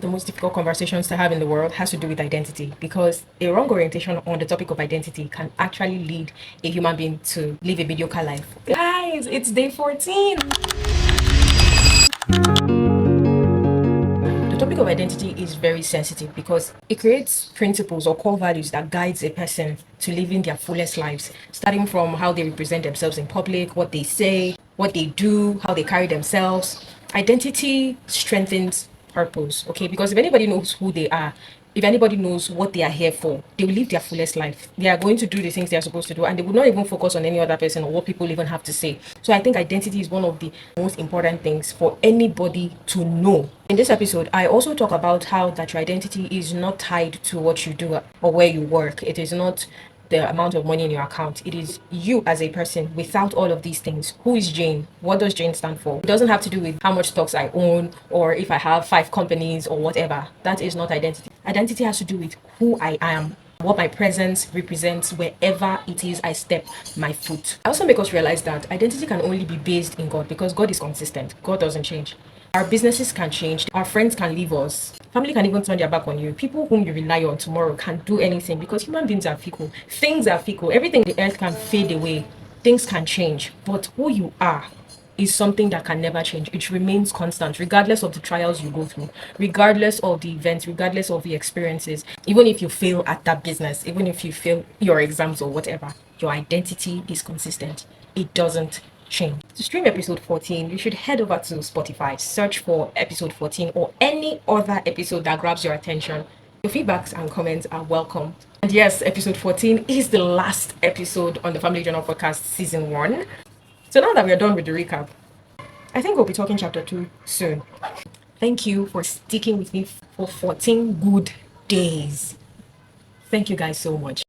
the most difficult conversations to have in the world has to do with identity, because a wrong orientation on the topic of identity can actually lead a human being to live a mediocre life. Guys, it's day 14. The topic of identity is very sensitive because it creates principles or core values that guides a person to living their fullest lives, starting from how they represent themselves in public, what they say, what they do, how they carry themselves. Identity strengthens purpose, okay? Because if anybody knows who they are, if anybody knows what they are here for, they will live their fullest life. They are going to do the things they are supposed to do, and they will not even focus on any other person or what people even have to say. So I think identity is one of the most important things for anybody to know. In this episode, I also talk about how that your identity is not tied to what you do or where you work. It is not the amount of money in your account. It is you as a person without all of these things. Who is Jane? What does Jane stand for? It doesn't have to do with how much stocks I own or if I have 5 companies or whatever. That is not identity. Identity has to do with who I am, what my presence represents wherever it is I step my foot. I also make us realize that identity can only be based in God, because God is consistent. God doesn't change. Our businesses can change. Our friends can leave us. Family can even turn their back on you. People whom you rely on tomorrow can't do anything, because human beings are fickle. Things are fickle. Everything on the earth can fade away. Things can change. But who you are is something that can never change. It remains constant, regardless of the trials you go through, regardless of the events, regardless of the experiences. Even if you fail at that business, even if you fail your exams or whatever, your identity is consistent. It doesn't change. To stream episode 14, you should head over to Spotify, search for episode 14 or any other episode that grabs your attention. Your feedbacks and comments are welcome. And yes, episode 14 is the last episode on the Family Journal Podcast season 1. So now that we're done with the recap, I think we'll be talking chapter 2 soon. Thank you for sticking with me for 14 good days. Thank you guys so much.